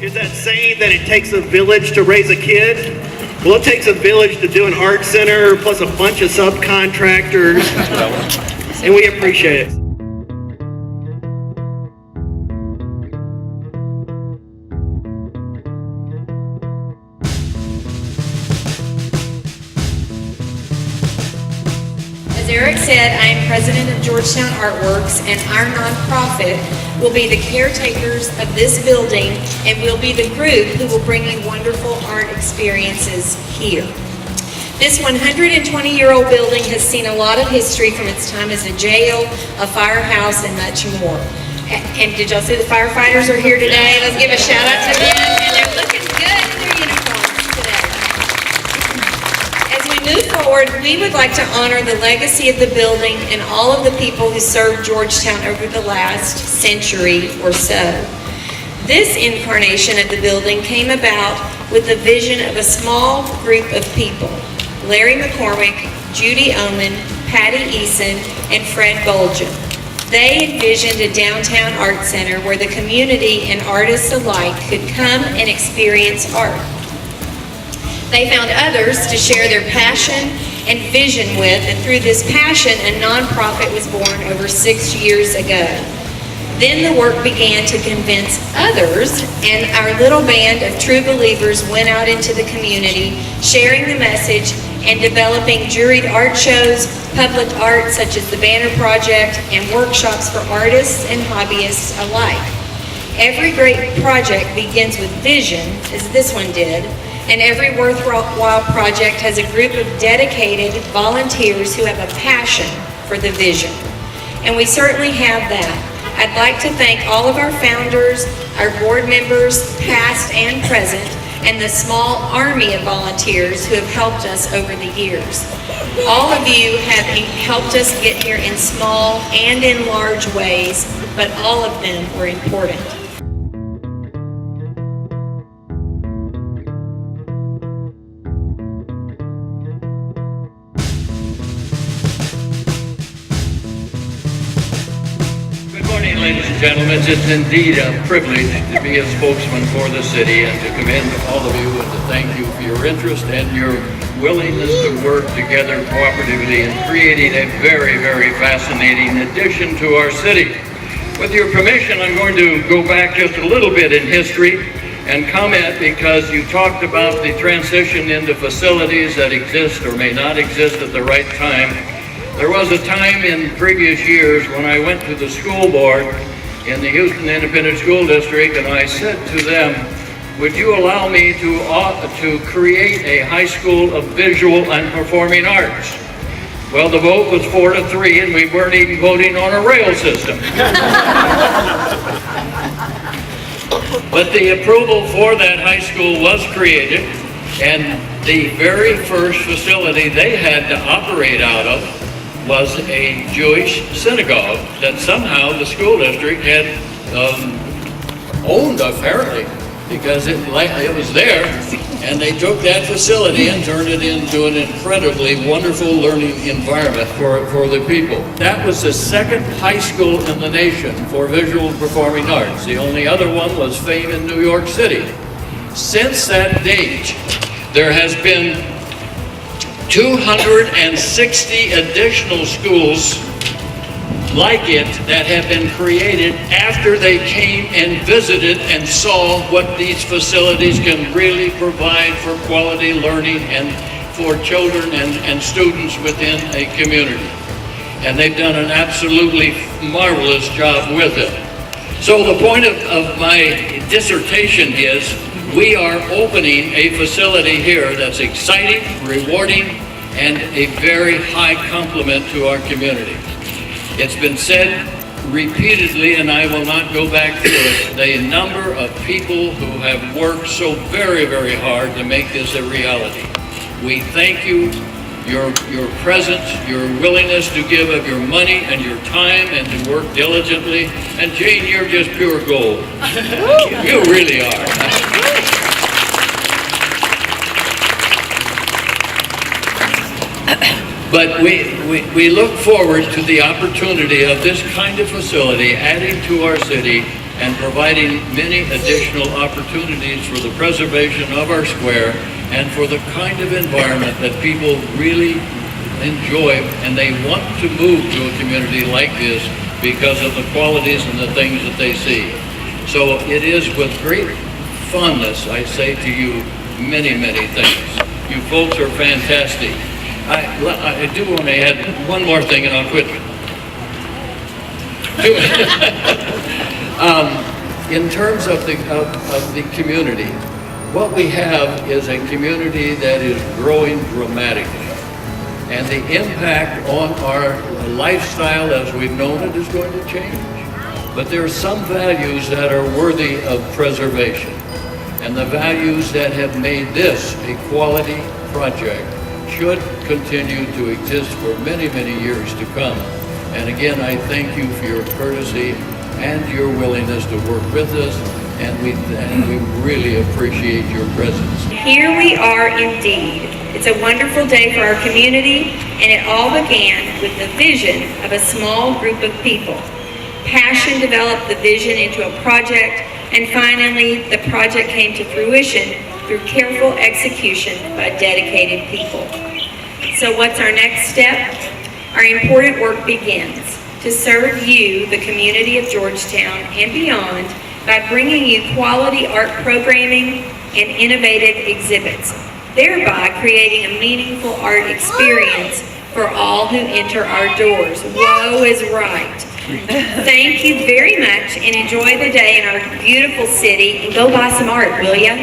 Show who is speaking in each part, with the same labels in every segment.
Speaker 1: Is that saying that it takes a village to raise a kid? Well, it takes a village to do an art center, plus a bunch of subcontractors, and we appreciate it.
Speaker 2: As Eric said, I am president of Georgetown Artworks, and our nonprofit will be the caretakers of this building and will be the group who will bring you wonderful art experiences here. This 120-year-old building has seen a lot of history from its time as a jail, a firehouse, and much more. And did y'all see the firefighters are here today? Let's give a shout out to them. And they're looking good in their uniforms today. As we move forward, we would like to honor the legacy of the building and all of the people who served Georgetown over the last century or so. This incarnation of the building came about with the vision of a small group of people: Larry McCormick, Judy Oman, Patty Eason, and Fred Bolgen. They envisioned a downtown art center where the community and artists alike could come and experience art. They found others to share their passion and vision with, and through this passion, a nonprofit was born over 6 years ago. Then the work began to convince others, and our little band of true believers went out into the community, sharing the message and developing juried art shows, public art such as the Banner Project, and workshops for artists and hobbyists alike. Every great project begins with vision, as this one did, and every worthwhile project has a group of dedicated volunteers who have a passion for the vision. And we certainly have that. I'd like to thank all of our founders, our board members, past and present, and the small army of volunteers who have helped us over the years. All of you have helped us get here in small and in large ways, but all of them were important.
Speaker 3: Ladies and gentlemen, it's indeed a privilege to be a spokesman for the city and to commend all of you and to thank you for your interest and your willingness to work together cooperatively in creating a very, very fascinating addition to our city. With your permission, I'm going to go back just a little bit in history and comment, because you talked about the transition into facilities that exist or may not exist at the right time. There was a time in previous years when I went to the school board in the Houston Independent School District, and I said to them, would you allow me to create a high school of visual and performing arts? Well, the vote was 4-3, and we weren't even voting on a rail system. But the approval for that high school was created, and the very first facility they had to operate out of was a Jewish synagogue that somehow the school district had owned, apparently, because it was there, and they took that facility and turned it into an incredibly wonderful learning environment for the people. That was the second high school in the nation for visual performing arts. The only other one was Fame in New York City. Since that date, there has been 260 additional schools like it that have been created after they came and visited and saw what these facilities can really provide for quality learning and for children and students within a community. And they've done an absolutely marvelous job with it. So the point of my dissertation is, we are opening a facility here that's exciting, rewarding, and a very high compliment to our community. It's been said repeatedly, and I will not go back through it, the number of people who have worked so very, very hard to make this a reality. We thank you, your presence, your willingness to give of your money and your time and to work diligently. And Jane, you're just pure gold. You really are. But we look forward to the opportunity of this kind of facility adding to our city and providing many additional opportunities for the preservation of our square and for the kind of environment that people really enjoy, and they want to move to a community like this because of the qualities and the things that they see. So it is with great fondness I say to you many, many thanks. You folks are fantastic. I do want to add one more thing and I'll quit. In terms of the community, what we have is a community that is growing dramatically. And the impact on our lifestyle as we've known it is going to change. But there are some values that are worthy of preservation. And the values that have made this a quality project should continue to exist for many, many years to come. And again, I thank you for your courtesy and your willingness to work with us, and we really appreciate your presence.
Speaker 2: Here we are indeed. It's a wonderful day for our community, and it all began with the vision of a small group of people. Passion developed the vision into a project, and finally the project came to fruition through careful execution by dedicated people. So what's our next step? Our important work begins to serve you, the community of Georgetown and beyond, by bringing you quality art programming and innovative exhibits, thereby creating a meaningful art experience for all who enter our doors. Whoa is right. Thank you very much and enjoy the day in our beautiful city, and go buy some art, will ya?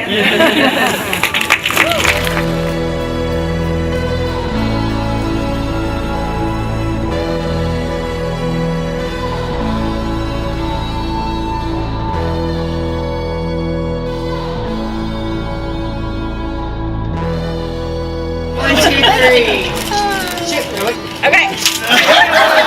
Speaker 4: One, two, three. Okay.